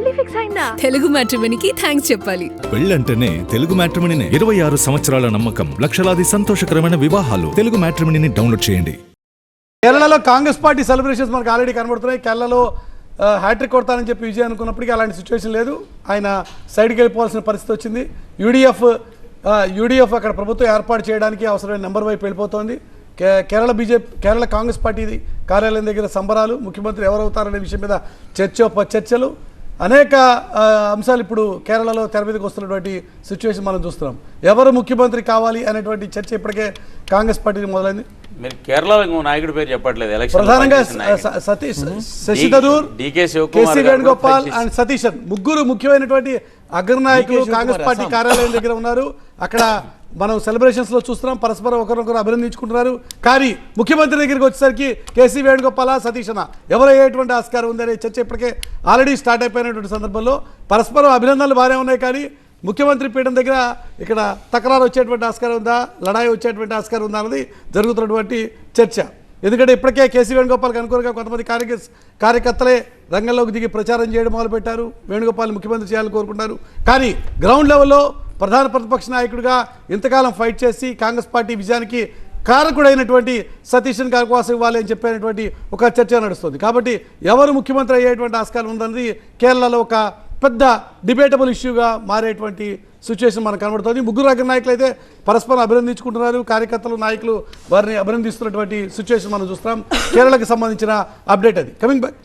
పెళ్లి ఫిక్స్ అయిందా? తెలుగు మ్యాట్రిమోనీకి థ్యాంక్స్ చెప్పాలి. పెళ్ళంటేనే తెలుగు మ్యాట్రిమోనీనే. 26 సంవత్సరాల నమ్మకం, లక్షలాది సంతోషకరమైన వివాహాలు. తెలుగు మ్యాట్రిమోనీని డౌన్లోడ్ చేయండి. కేరళలో కాంగ్రెస్ పార్టీ సెలబ్రేషన్స్ మనకు ఆల్రెడీ కనబడుతున్నాయి. కేరళలో హ్యాట్రిక్ కొడతానని చెప్పి విజయ్ అనుకున్నప్పటికీ అలాంటి సిచ్యువేషన్ లేదు. ఆయన సైడ్కి వెళ్ళిపోవాల్సిన పరిస్థితి వచ్చింది. యూడీఎఫ్ అక్కడ ప్రభుత్వం ఏర్పాటు చేయడానికి అవసరమైన నెంబర్ వైపు వెళ్ళిపోతోంది. కేరళ కాంగ్రెస్ పార్టీ కార్యాలయం దగ్గర సంబరాలు, ముఖ్యమంత్రి ఎవరవుతారనే విషయం మీద చర్చలు, అనేక అంశాలు ఇప్పుడు కేరళలో తెర మీదకి వస్తున్నటువంటి సిచ్యువేషన్ మనం చూస్తున్నాం. ఎవరు ముఖ్యమంత్రి కావాలి అనేటువంటి చర్చ ఇప్పటికే కాంగ్రెస్ పార్టీ మొదలైంది. మీరు కేరళలో నాయకుడి పేరు చెప్పట్లేదు. ప్రధానంగా సతీష్, శశి థరూర్, కేసీ వేణుగోపాల్ అండ్ సతీశన్ ముగ్గురు ముఖ్యమైనటువంటి అగ్రనాయకులు కాంగ్రెస్ పార్టీ కార్యాలయం దగ్గర ఉన్నారు. అక్కడ మనం సెలబ్రేషన్స్ లో చూస్తున్నాం, పరస్పరం ఒకరొకరు అభినందించుకుంటున్నారు. కానీ ముఖ్యమంత్రి దగ్గరికి వచ్చేసరికి కేసీ వేణుగోపాల, సతీశన ఎవరయ్యేటువంటి ఆస్కారం ఉందనే చర్చ ఇప్పటికే ఆల్రెడీ స్టార్ట్ అయిపోయినటువంటి సందర్భంలో పరస్పరం అభినందనలు బాగానే ఉన్నాయి. కానీ ముఖ్యమంత్రి పీఠం దగ్గర ఇక్కడ తకరారు వచ్చేటువంటి ఆస్కారం ఉందా, లడాయి వచ్చేటువంటి ఆస్కారం ఉందా అన్నది జరుగుతున్నటువంటి చర్చ. ఎందుకంటే ఇప్పటికే కేసీ వేణుగోపాల్కి అనుకూలంగా కొంతమంది కార్యకర్తలే రంగంలోకి దిగి ప్రచారం చేయడం మొదలుపెట్టారు. వేణుగోపాల్ ముఖ్యమంత్రి చేయాలని కోరుకుంటారు. కానీ గ్రౌండ్ లెవెల్లో ప్రధాన ప్రతిపక్ష నాయకుడిగా ఇంతకాలం ఫైట్ చేసి కాంగ్రెస్ పార్టీ విజయానికి కారకుడైనటువంటి సతీశన్ అవకాశం ఇవ్వాలి అని చెప్పేటువంటి ఒక చర్చ నడుస్తుంది. కాబట్టి ఎవరు ముఖ్యమంత్రి అయ్యేటువంటి ఆస్కారం ఉందన్నది కేరళలో ఒక పెద్ద డిబేటబుల్ ఇష్యూగా మారేటువంటి సిచ్యువేషన్ మనకు కనబడుతుంది. ముగ్గురు అగ్రనాయకులు అయితే పరస్పరం అభినందించుకుంటున్నారు. కార్యకర్తలు, నాయకులు వారిని అభినందిస్తున్నటువంటి సిచ్యువేషన్ మనం చూస్తున్నాం. కేరళకి సంబంధించిన అప్డేట్ అది. కమింగ్ బ్యాక్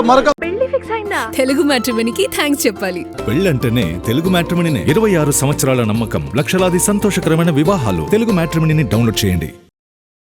మరొక పెళ్లి ఫిక్స్ అయిందా? తెలుగు మ్యాట్రిమోనీకి థ్యాంక్స్ చెప్పాలి. పెళ్ళంటేనే తెలుగు మ్యాట్రిమోనీనే. 26 సంవత్సరాల నమ్మకం, లక్షలాది సంతోషకరమైన వివాహాలు. తెలుగు మ్యాట్రిమోనీని డౌన్లోడ్ చేయండి.